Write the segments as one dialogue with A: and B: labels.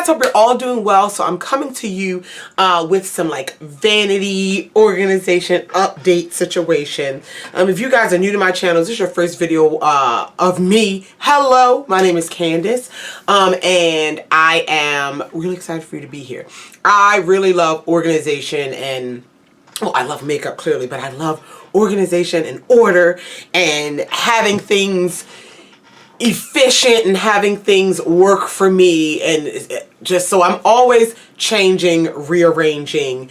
A: guys, hope you're all doing well. So I'm coming to you with some like vanity organization update situation. If you guys are new to my channel, this is your first video of me. Hello, my name is Candice, and I am really excited for you to be here. I really love organization and, well, I love makeup clearly, but I love organization and order and having things efficient and having things work for me, and just so I'm always changing, rearranging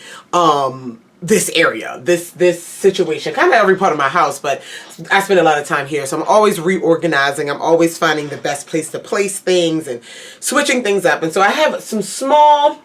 A: this area, this situation, kind of every part of my house, but I spend a lot of time here, so I'm always reorganizing. I'm always finding the best place to place things and switching things up. And so I have some small,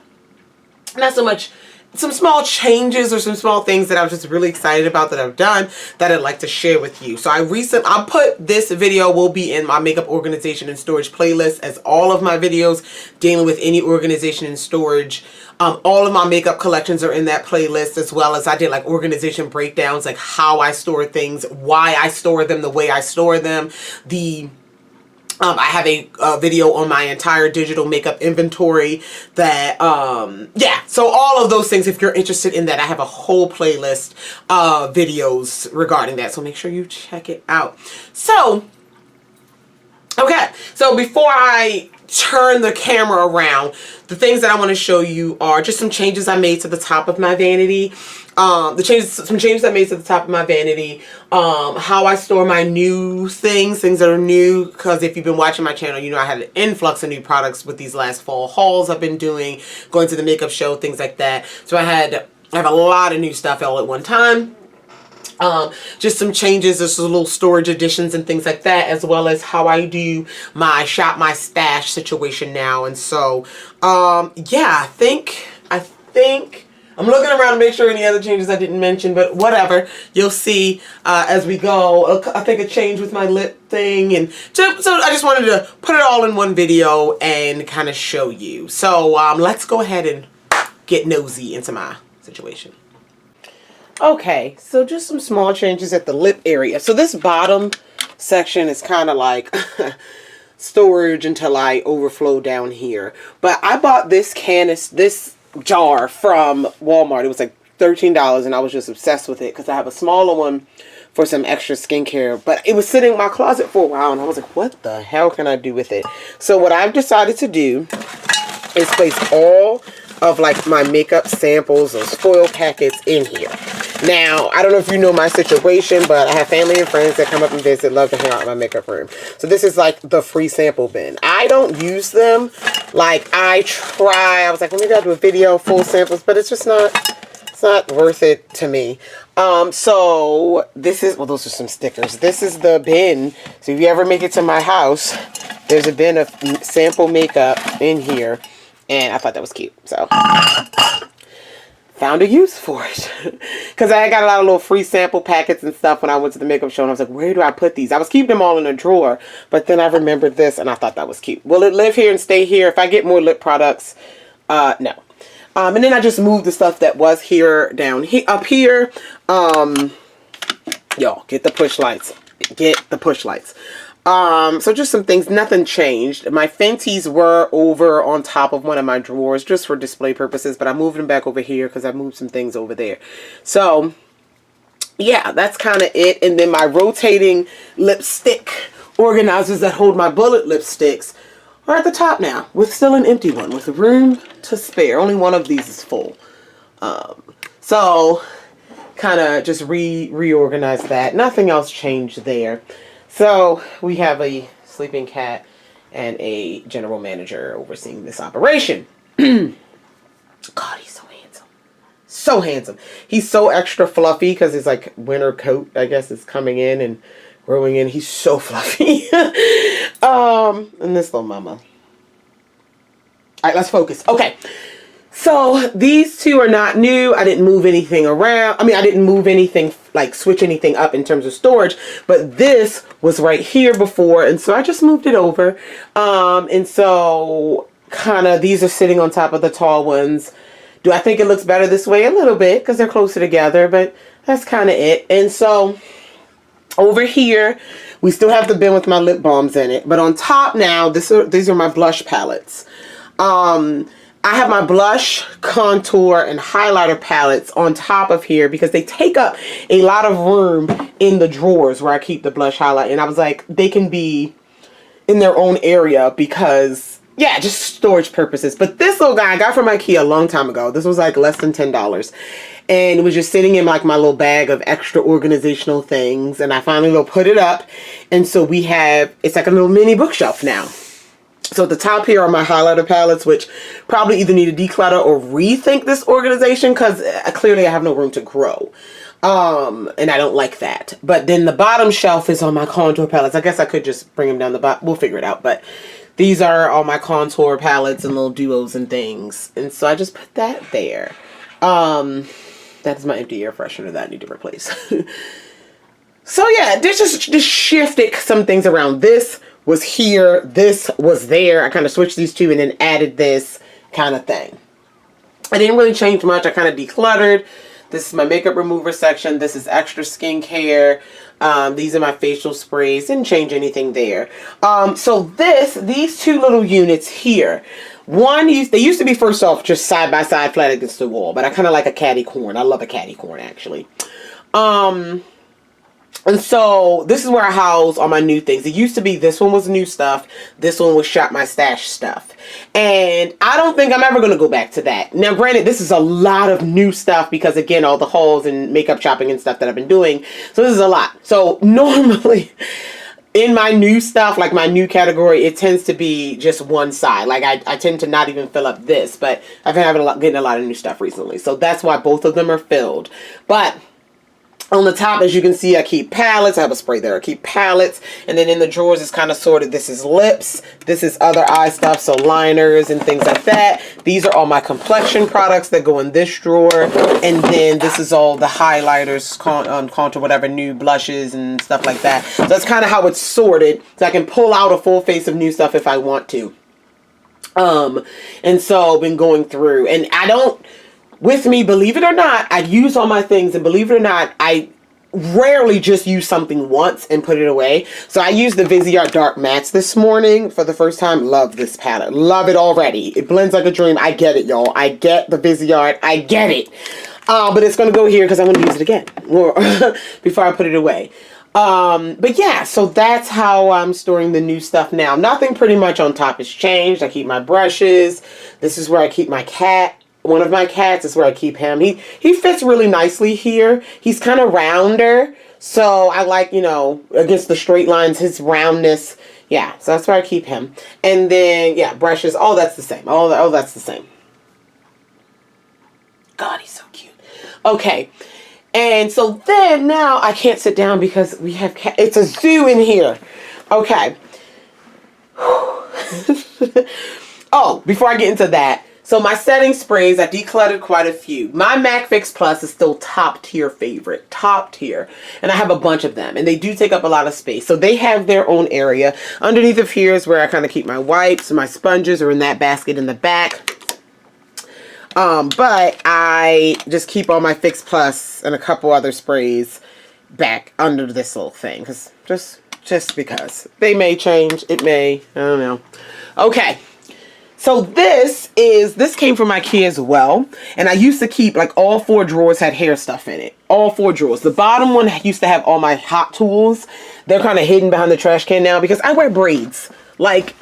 A: not so much some small changes or some small things that I was just really excited about that I've done that I'd like to share with you. So I'll put this video will be in my makeup organization and storage playlist, as all of my videos dealing with any organization and storage. All of my makeup collections are in that playlist, as well as I did like organization breakdowns, like how I store things, why I store them the way I store them, I have a video on my entire digital makeup inventory that, yeah, so all of those things, if you're interested in that, I have a whole playlist of videos regarding that, so make sure you check it out. So, okay, so before I turn the camera around, the things that I want to show you are just some changes I made to the top of my vanity. Some changes I made to the top of my vanity. How I store my new things that are new. Because if you've been watching my channel, you know I had an influx of new products with these last fall hauls I've been doing, going to the makeup show, things like that. So I have a lot of new stuff all at one time. Just some changes, there's little storage additions and things like that, as well as how I do my shop my stash situation now. And so yeah, I think I'm looking around to make sure any other changes I didn't mention, but whatever, you'll see as we go. I think a change with my lip thing, and so I just wanted to put it all in one video and kind of show you. So let's go ahead and get nosy into my situation. Okay, so just some small changes at the lip area. So this bottom section is kind of like storage until I overflow down here. But I bought this jar from Walmart. It was like $13, and I was just obsessed with it because I have a smaller one for some extra skincare. But it was sitting in my closet for a while, and I was like, what the hell can I do with it? So what I've decided to do is place all of like my makeup samples, those foil packets, in here. Now, I don't know if you know my situation, but I have family and friends that come up and visit, love to hang out in my makeup room. So this is like the free sample bin. I don't use them. Like, I was like, well, maybe I'll do a video full samples, but it's just not, it's not worth it to me. So this is, well, those are some stickers. This is the bin. So if you ever make it to my house, there's a bin of sample makeup in here. And I thought that was cute. So found a use for it. Because I got a lot of little free sample packets and stuff when I went to the makeup show. And I was like, where do I put these? I was keeping them all in a drawer. But then I remembered this and I thought that was cute. Will it live here and stay here? If I get more lip products, no. And then I just moved the stuff that was here down here, up here. Y'all, get the push lights. Get the push lights. So just some things, nothing changed. My Fenties were over on top of one of my drawers just for display purposes, but I moved them back over here because I moved some things over there. So yeah, that's kind of it. And then my rotating lipstick organizers that hold my bullet lipsticks are at the top now, with still an empty one with room to spare. Only one of these is full. So kind of just reorganize that. Nothing else changed there. So we have a sleeping cat and a general manager overseeing this operation. God, he's so handsome. So handsome. He's so extra fluffy because his like winter coat, I guess, is coming in and growing in. He's so fluffy. And this little mama. All right, let's focus. Okay. So these two are not new. I didn't move anything around. I mean, I didn't move anything, like switch anything up in terms of storage, but this was right here before. And so I just moved it over. And so kind of these are sitting on top of the tall ones. Do I think it looks better this way? A little bit because they're closer together, but that's kind of it. And so over here, we still have the bin with my lip balms in it, but on top now, these are my blush palettes. I have my blush, contour, and highlighter palettes on top of here because they take up a lot of room in the drawers where I keep the blush highlight. And I was like, they can be in their own area because, yeah, just storage purposes. But this little guy I got from IKEA a long time ago. This was like less than $10. And it was just sitting in like my little bag of extra organizational things. And I finally put it up. And so we have, it's like a little mini bookshelf now. So at the top here are my highlighter palettes, which probably either need to declutter or rethink this organization because clearly I have no room to grow. And I don't like that. But then the bottom shelf is on my contour palettes. I guess I could just bring them down the bottom. We'll figure it out. But these are all my contour palettes and little duos and things. And so I just put that there. That's my empty air freshener that I need to replace. So yeah, this just shifted some things around. This was here, this was there. I kind of switched these two and then added this kind of thing. I didn't really change much. I kind of decluttered. This is my makeup remover section. This is extra skincare. These are my facial sprays. Didn't change anything there. So these two little units here. They used to be, first off, just side by side flat against the wall, but I kind of like a catty corn. I love a catty corn actually. And so this is where I house all my new things. It used to be this one was new stuff. This one was Shop My Stash stuff. And I don't think I'm ever going to go back to that. Now, granted, this is a lot of new stuff because, again, all the hauls and makeup shopping and stuff that I've been doing. So this is a lot. So normally in my new stuff, like my new category, it tends to be just one side. Like I tend to not even fill up this. But I've been getting a lot of new stuff recently. So that's why both of them are filled. But on the top, as you can see, I keep palettes. I have a spray there. I keep palettes. And then in the drawers, it's kind of sorted. This is lips. This is other eye stuff. So liners and things like that. These are all my complexion products that go in this drawer. And then this is all the highlighters, contour, whatever, new blushes and stuff like that. So that's kind of how it's sorted. So I can pull out a full face of new stuff if I want to. And so I've been going through. And I don't... With me, believe it or not, I use all my things, and believe it or not, I rarely just use something once and put it away. So I used the Vixia Dark Mattes this morning for the first time. Love this palette. Love it already. It blends like a dream. I get it, y'all. I get the Vixia. I get it. But it's going to go here because I'm going to use it again before I put it away. But yeah, so that's how I'm storing the new stuff now. Nothing pretty much on top has changed. I keep my brushes. This is where I keep my cat. One of my cats is where I keep him. He fits really nicely here. He's kind of rounder. So I like, you know, against the straight lines, his roundness. Yeah, so that's where I keep him. And then, yeah, brushes. All that's the same. All that's the same. God, he's so cute. Okay. And so then now I can't sit down because we have cat. It's a zoo in here. Okay. Oh, before I get into that. So my setting sprays, I decluttered quite a few. My MAC Fix Plus is still top tier favorite. Top tier. And I have a bunch of them. And they do take up a lot of space. So they have their own area. Underneath of here is where I kind of keep my wipes. My sponges are in that basket in the back. But I just keep all my Fix Plus and a couple other sprays back under this little thing. Because just because. They may change. It may. I don't know. Okay. So this came from IKEA as well. And I used to keep, like, all 4 drawers had hair stuff in it. All 4 drawers. The bottom one used to have all my hot tools. They're kind of hidden behind the trash can now because I wear braids. Like,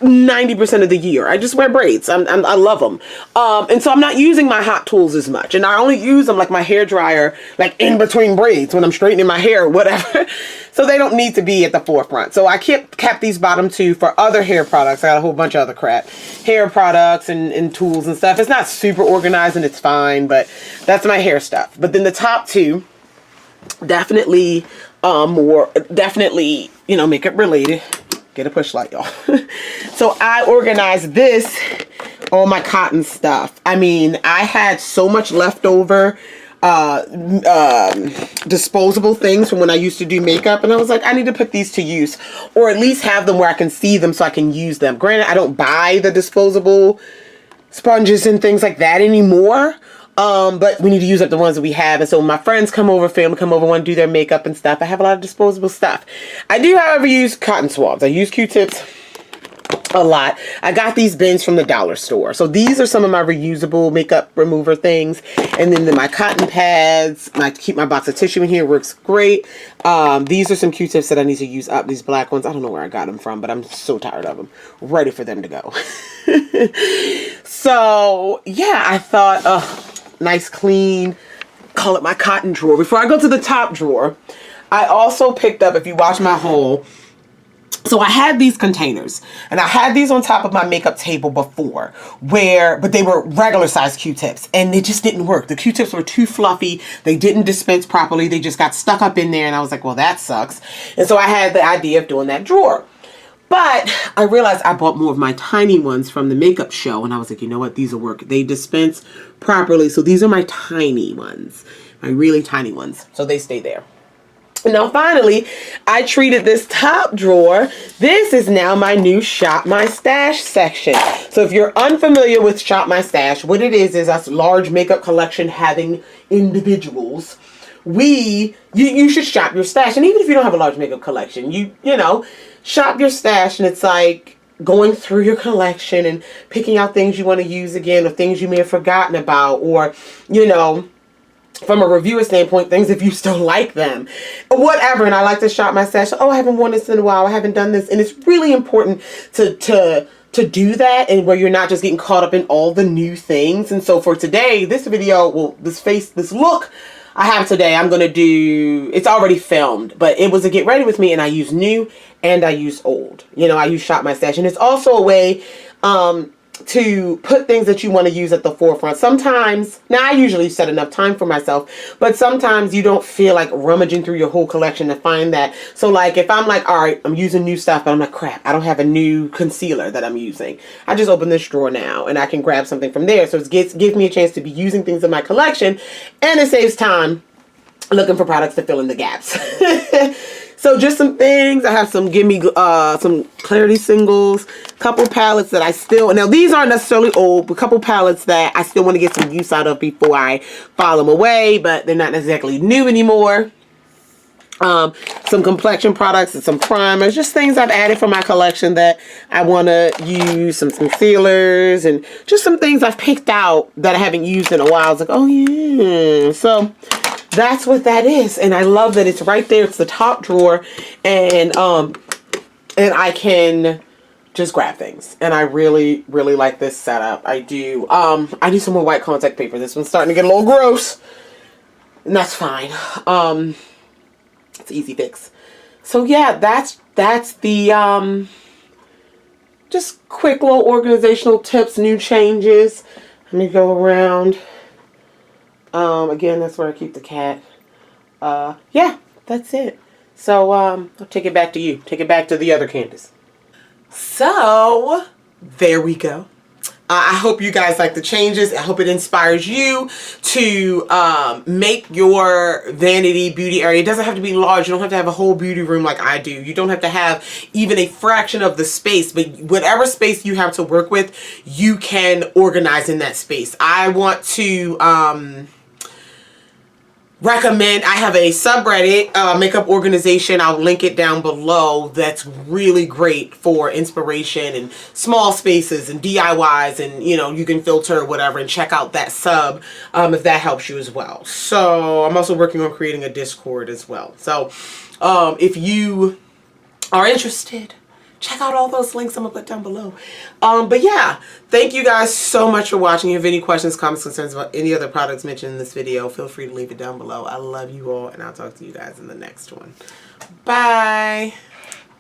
A: 90% of the year. I just wear braids. I love them. And so I'm not using my hot tools as much. And I only use them, like my hair dryer, like in between braids when I'm straightening my hair or whatever. So they don't need to be at the forefront. So I kept these bottom 2 for other hair products. I got a whole bunch of other crap. Hair products and tools and stuff. It's not super organized and it's fine, but that's my hair stuff. But then the top 2, definitely, you know, makeup related. Get a push light, y'all. So I organized this, all my cotton stuff. I mean, I had so much leftover disposable things from when I used to do makeup, and I was like, I need to put these to use, or at least have them where I can see them so I can use them. Granted, I don't buy the disposable sponges and things like that anymore. But we need to use up the ones that we have. And so when my friends come over, family come over, want to do their makeup and stuff, I have a lot of disposable stuff. I do, however, use cotton swabs. I use Q-tips. a lot. I got these bins from the dollar store. So these are some of my reusable makeup remover things. And then my cotton pads, keep my box of tissue in here, works great. These are some Q-tips that I need to use up, these black ones. I don't know where I got them from, but I'm so tired of them. Ready for them to go. So yeah, I thought, nice clean, call it my cotton drawer. Before I go to the top drawer, I also picked up, if you watch my haul, so I had these containers, and I had these on top of my makeup table before, but they were regular size Q-tips, and they just didn't work. The Q-tips were too fluffy. They didn't dispense properly. They just got stuck up in there, and I was like, well, that sucks. And so I had the idea of doing that drawer. But I realized I bought more of my tiny ones from the makeup show, and I was like, you know what? These will work. They dispense properly. So these are my tiny ones, my really tiny ones. So they stay there. Now finally, I treated this top drawer. This is now my new Shop My Stash section. So if you're unfamiliar with Shop My Stash, what it is us large makeup collection having individuals. You should shop your stash. And even if you don't have a large makeup collection, you know, shop your stash, and it's like going through your collection and picking out things you want to use again, or things you may have forgotten about, or, you know, from a reviewer standpoint, things if you still like them, whatever. And I like to shop my stash. Oh, I haven't worn this in a while. I haven't done this. And it's really important to do that, and where you're not just getting caught up in all the new things. And so for today, this video, well, this look I have today, I'm going to do, it's already filmed, but it was a get ready with me, and I use new and I use old. You know, I use Shop My Stash, and it's also a way, to put things that you want to use at the forefront. Sometimes, now I usually set enough time for myself, but sometimes you don't feel like rummaging through your whole collection to find that. So like if I'm like, all right, I'm using new stuff, but I'm like, crap, I don't have a new concealer that I'm using. I just open this drawer now and I can grab something from there. So it gives me a chance to be using things in my collection, and it saves time looking for products to fill in the gaps. So just some things. I have some some Clarity singles, couple palettes that I still, now these aren't necessarily old, but couple palettes that I still want to get some use out of before I file them away, but they're not exactly new anymore. Some complexion products and some primers, just things I've added for my collection that I want to use, some concealers, and just some things I've picked out that I haven't used in a while. I was like, oh yeah. So that's what that is, and I love that it's right there. It's the top drawer, and I can just grab things, and I really, really like this setup. I do. I need some more white contact paper. This one's starting to get a little gross, and that's fine. It's an easy fix. So yeah, that's the just quick little organizational tips, new changes. Let me go around. Again, that's where I keep the cat. Yeah, that's it. So, I'll take it back to you. Take it back to the other Candice. So, there we go. I hope you guys like the changes. I hope it inspires you to make your vanity beauty area. It doesn't have to be large. You don't have to have a whole beauty room like I do. You don't have to have even a fraction of the space, but whatever space you have to work with, you can organize in that space. I want to recommend, I have a subreddit, makeup organization, I'll link it down below, that's really great for inspiration and small spaces and DIYs, and you know, you can filter whatever, and check out that sub if that helps you as well. So I'm also working on creating a Discord as well. So if you are interested, check out all those links I'm gonna put down below. But yeah, thank you guys so much for watching. If you have any questions, comments, concerns about any other products mentioned in this video, feel free to leave it down below. I love you all, and I'll talk to you guys in the next one. Bye.